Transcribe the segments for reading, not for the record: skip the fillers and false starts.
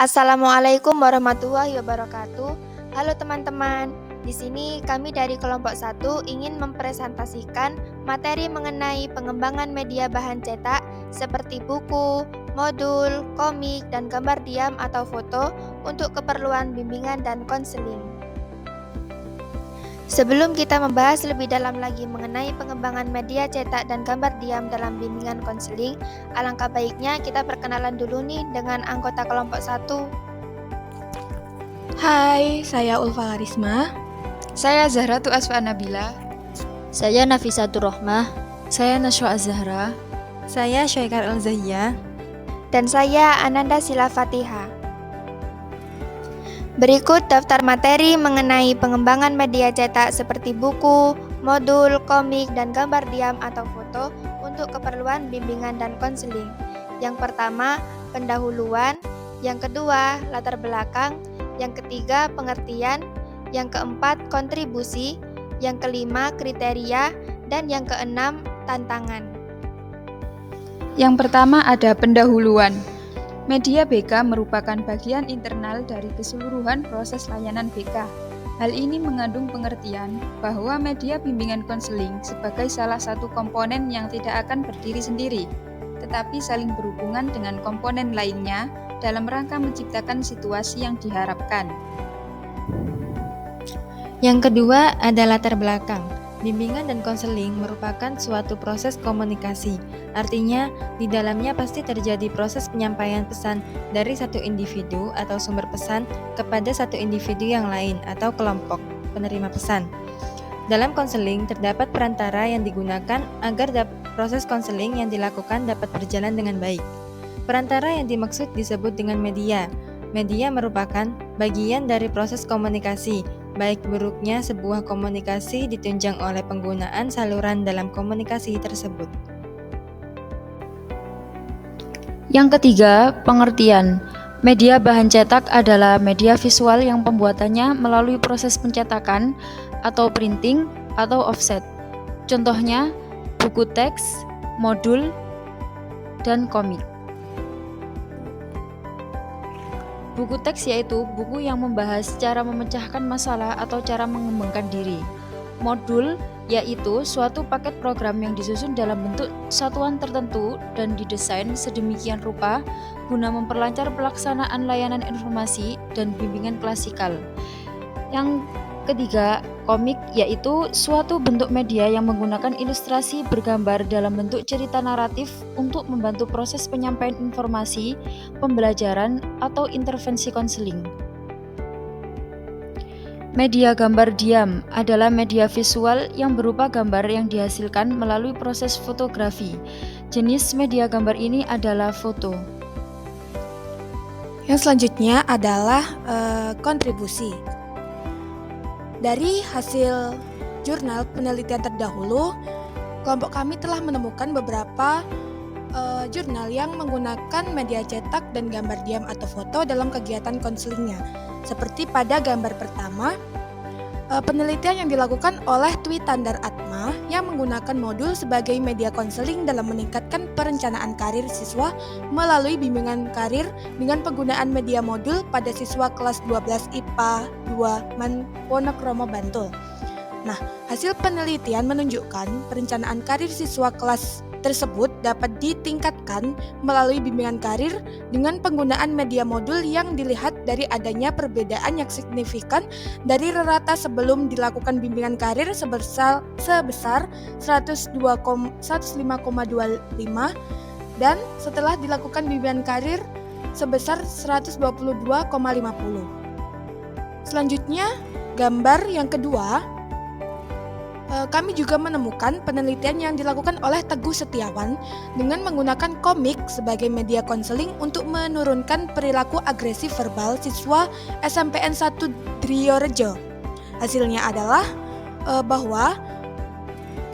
Assalamualaikum warahmatullahi wabarakatuh. Halo teman-teman, di sini kami dari kelompok 1 ingin mempresentasikan materi mengenai pengembangan media bahan cetak seperti buku, modul, komik, dan gambar diam atau foto untuk keperluan bimbingan dan konseling. Sebelum kita membahas lebih dalam lagi mengenai pengembangan media cetak dan gambar diam dalam bimbingan konseling, alangkah baiknya kita perkenalan dulu nih dengan anggota kelompok 1. Hai, saya Ulfa Karisma. Saya Zahratu Asfa Nabila. Saya Nafisatur Rohmah. Saya Nashwa Az-Zahra. Saya Syaikar Al-Zahiyah. Dan saya Ananda Sila Fatihah. Berikut daftar materi mengenai pengembangan media cetak seperti buku, modul, komik, dan gambar diam atau foto untuk keperluan bimbingan dan konseling. Yang pertama, pendahuluan. Yang kedua, latar belakang. Yang ketiga, pengertian. Yang keempat, kontribusi. Yang kelima, kriteria. Dan yang keenam, tantangan. Yang pertama ada pendahuluan. Media BK merupakan bagian internal dari keseluruhan proses layanan BK. Hal ini mengandung pengertian bahwa media bimbingan konseling sebagai salah satu komponen yang tidak akan berdiri sendiri, tetapi saling berhubungan dengan komponen lainnya dalam rangka menciptakan situasi yang diharapkan. Yang kedua ada latar belakang. Bimbingan dan konseling merupakan suatu proses komunikasi. Artinya, di dalamnya pasti terjadi proses penyampaian pesan dari satu individu atau sumber pesan kepada satu individu yang lain atau kelompok penerima pesan. Dalam konseling terdapat perantara yang digunakan agar proses konseling yang dilakukan dapat berjalan dengan baik. Perantara yang dimaksud disebut dengan media. Media merupakan bagian dari proses komunikasi. Baik buruknya sebuah komunikasi ditunjang oleh penggunaan saluran dalam komunikasi tersebut. Yang ketiga, pengertian. Media bahan cetak adalah media visual yang pembuatannya melalui proses pencetakan atau printing atau offset. Contohnya, buku teks, modul, dan komik. Buku teks yaitu buku yang membahas cara memecahkan masalah atau cara mengembangkan diri. Modul yaitu suatu paket program yang disusun dalam bentuk satuan tertentu dan didesain sedemikian rupa guna memperlancar pelaksanaan layanan informasi dan bimbingan klasikal. Yang ketiga, komik yaitu suatu bentuk media yang menggunakan ilustrasi bergambar dalam bentuk cerita naratif untuk membantu proses penyampaian informasi, pembelajaran, atau intervensi konseling. Media gambar diam adalah media visual yang berupa gambar yang dihasilkan melalui proses fotografi. Jenis media gambar ini adalah foto. Yang selanjutnya adalah kontribusi. Dari hasil jurnal penelitian terdahulu, kelompok kami telah menemukan beberapa jurnal yang menggunakan media cetak dan gambar diam atau foto dalam kegiatan konselingnya. Seperti pada gambar pertama, penelitian yang dilakukan oleh Twi Tandar Atma yang menggunakan modul sebagai media konseling dalam meningkatkan perencanaan karir siswa melalui bimbingan karir dengan penggunaan media modul pada siswa kelas 12 IPA 2 Wonokromo Bantul. Nah, hasil penelitian menunjukkan perencanaan karir siswa kelas tersebut dapat ditingkatkan melalui bimbingan karir dengan penggunaan media modul yang dilihat dari adanya perbedaan yang signifikan dari rata sebelum dilakukan bimbingan karir sebesar 105,25 dan setelah dilakukan bimbingan karir sebesar 122,50. Selanjutnya, gambar yang kedua. Kami juga menemukan penelitian yang dilakukan oleh Teguh Setiawan dengan menggunakan komik sebagai media konseling untuk menurunkan perilaku agresif verbal siswa SMPN 1 Driorejo. Hasilnya adalah bahwa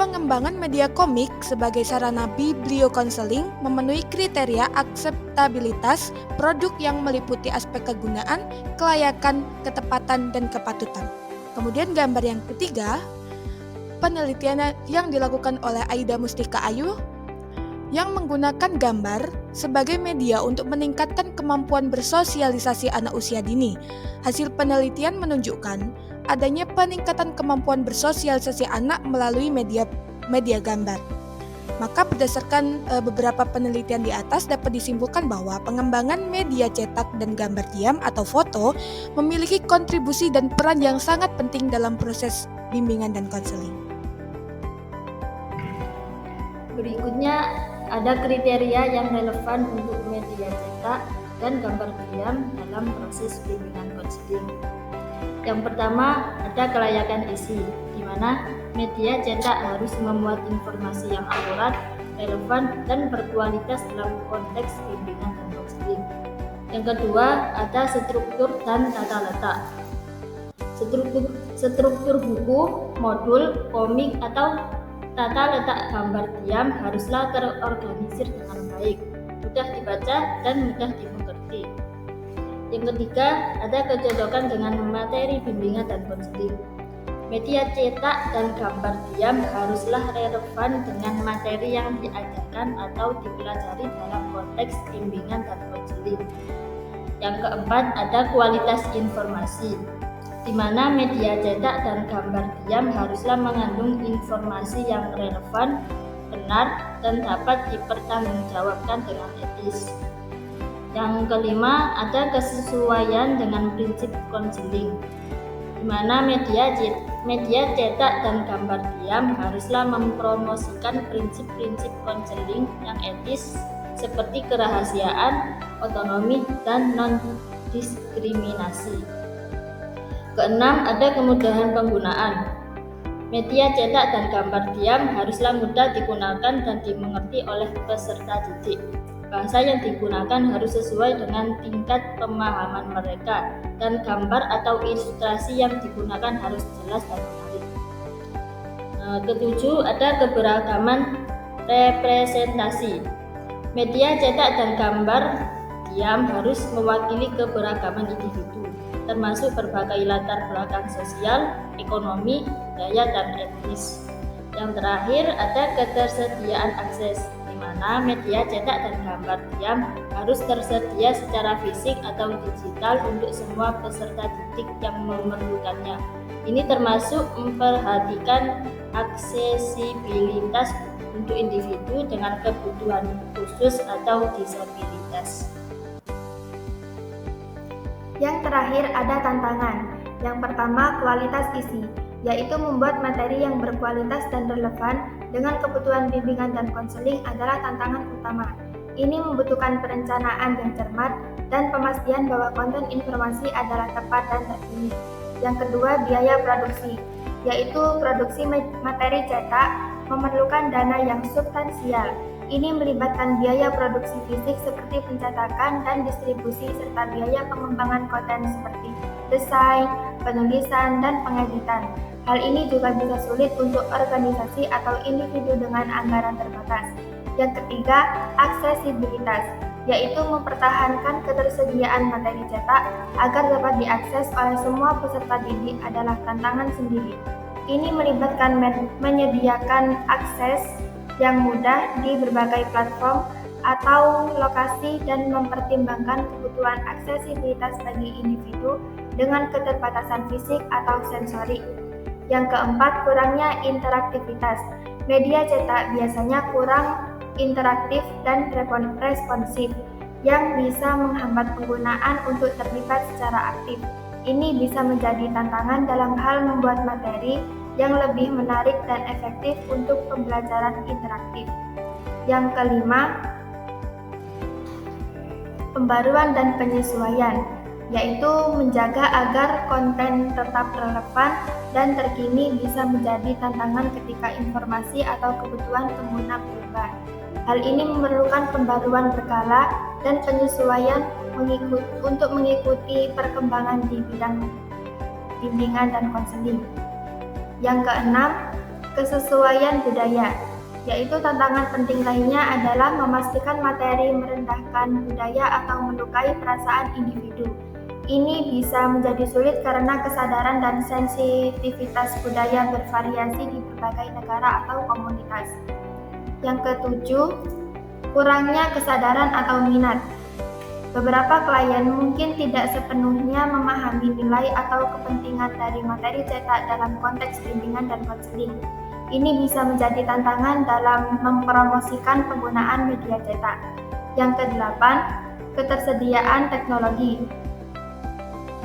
pengembangan media komik sebagai sarana bibliokonseling memenuhi kriteria akseptabilitas produk yang meliputi aspek kegunaan, kelayakan, ketepatan, dan kepatutan. Kemudian gambar yang ketiga, penelitian yang dilakukan oleh Aida Mustika Ayu yang menggunakan gambar sebagai media untuk meningkatkan kemampuan bersosialisasi anak usia dini. Hasil penelitian menunjukkan adanya peningkatan kemampuan bersosialisasi anak melalui media gambar. Maka berdasarkan beberapa penelitian di atas dapat disimpulkan bahwa pengembangan media cetak dan gambar diam atau foto memiliki kontribusi dan peran yang sangat penting dalam proses bimbingan dan konseling. Berikutnya ada kriteria yang relevan untuk media cetak dan gambar diam dalam proses bimbingan konseling. Yang pertama, ada kelayakan isi, di mana media cetak harus memuat informasi yang akurat, relevan, dan berkualitas dalam konteks bimbingan dan konseling. Yang kedua, ada struktur dan tata letak. Struktur buku, modul, komik, atau tata letak gambar diam haruslah terorganisir dengan baik, mudah dibaca dan mudah dimengerti. Yang ketiga, ada kecocokan dengan materi bimbingan dan konseling. Media cetak dan gambar diam haruslah relevan dengan materi yang diajarkan atau dipelajari dalam konteks bimbingan dan konseling. Yang keempat, ada kualitas informasi, di mana media cetak dan gambar diam haruslah mengandung informasi yang relevan, benar, dan dapat dipertanggungjawabkan dengan etis. Yang kelima, ada kesesuaian dengan prinsip konseling, di mana media cetak dan gambar diam haruslah mempromosikan prinsip-prinsip konseling yang etis seperti kerahasiaan, otonomi, dan non-diskriminasi. Keenam, ada kemudahan penggunaan. Media cetak dan gambar diam haruslah mudah digunakan dan dimengerti oleh peserta didik. Bahasa yang digunakan harus sesuai dengan tingkat pemahaman mereka, dan gambar atau ilustrasi yang digunakan harus jelas dan menarik. Ketujuh, ada keberagaman representasi. Media cetak dan gambar diam harus mewakili keberagaman individu, termasuk berbagai latar belakang sosial, ekonomi, budaya, dan etnis. Yang terakhir, ada ketersediaan akses, di mana media cetak dan gambar diam harus tersedia secara fisik atau digital untuk semua peserta didik yang memerlukannya. Ini termasuk memperhatikan aksesibilitas untuk individu dengan kebutuhan khusus atau disabilitas. Yang terakhir ada tantangan. Yang pertama, kualitas isi, yaitu membuat materi yang berkualitas dan relevan dengan kebutuhan bimbingan dan konseling adalah tantangan utama. Ini membutuhkan perencanaan yang cermat dan pemastian bahwa konten informasi adalah tepat dan terkini. Yang kedua, biaya produksi, yaitu produksi materi cetak memerlukan dana yang substansial. Ini melibatkan biaya produksi fisik seperti pencetakan dan distribusi serta biaya pengembangan konten seperti desain, penulisan, dan pengeditan. Hal ini juga bisa sulit untuk organisasi atau individu dengan anggaran terbatas. Yang ketiga, aksesibilitas, yaitu mempertahankan ketersediaan materi cetak agar dapat diakses oleh semua peserta didik adalah tantangan sendiri. Ini melibatkan menyediakan akses yang mudah di berbagai platform atau lokasi dan mempertimbangkan kebutuhan aksesibilitas bagi individu dengan keterbatasan fisik atau sensorik. Yang keempat, kurangnya interaktivitas. Media cetak biasanya kurang interaktif dan responsif yang bisa menghambat penggunaan untuk terlibat secara aktif. Ini bisa menjadi tantangan dalam hal membuat materi yang lebih menarik dan efektif untuk pembelajaran interaktif. Yang kelima, pembaruan dan penyesuaian, yaitu menjaga agar konten tetap relevan dan terkini bisa menjadi tantangan ketika informasi atau kebutuhan pengguna berubah. Hal ini memerlukan pembaruan berkala dan penyesuaian untuk mengikuti perkembangan di bidang bimbingan dan konseling. Yang keenam, kesesuaian budaya, yaitu tantangan penting lainnya adalah memastikan materi merendahkan budaya atau melukai perasaan individu. Ini bisa menjadi sulit karena kesadaran dan sensitivitas budaya bervariasi di berbagai negara atau komunitas. Yang ketujuh, Kurangnya kesadaran atau minat. Beberapa klien mungkin tidak sepenuhnya memahami nilai atau kepentingan dari materi cetak dalam konteks bimbingan dan konseling. Ini bisa menjadi tantangan dalam mempromosikan penggunaan media cetak. Yang kedelapan, ketersediaan teknologi.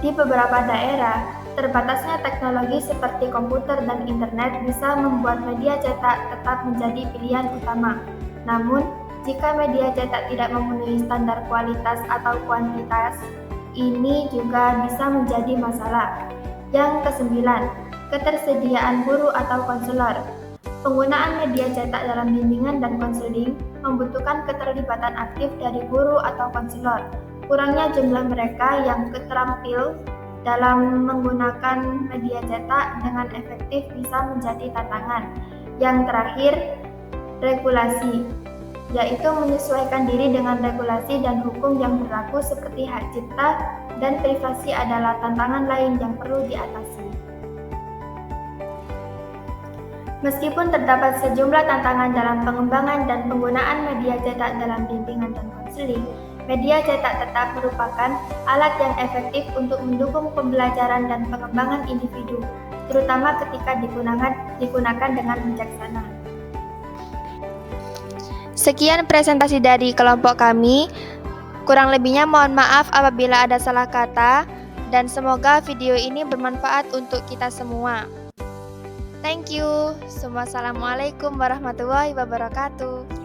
Di beberapa daerah, terbatasnya teknologi seperti komputer dan internet bisa membuat media cetak tetap menjadi pilihan utama. Namun, jika media cetak tidak memenuhi standar kualitas atau kuantitas, ini juga bisa menjadi masalah. Yang kesembilan, ketersediaan guru atau konselor. Penggunaan media cetak dalam bimbingan dan konseling membutuhkan keterlibatan aktif dari guru atau konselor. Kurangnya jumlah mereka yang terampil dalam menggunakan media cetak dengan efektif bisa menjadi tantangan. Yang terakhir, regulasi, yaitu menyesuaikan diri dengan regulasi dan hukum yang berlaku seperti hak cipta dan privasi adalah tantangan lain yang perlu diatasi. Meskipun terdapat sejumlah tantangan dalam pengembangan dan penggunaan media cetak dalam bimbingan dan konseling, media cetak tetap merupakan alat yang efektif untuk mendukung pembelajaran dan pengembangan individu, terutama ketika digunakan dengan bijaksana. Sekian presentasi dari kelompok kami. Kurang lebihnya mohon maaf apabila ada salah kata, dan semoga video ini bermanfaat untuk kita semua. Thank you. Wassalamualaikum warahmatullahi wabarakatuh.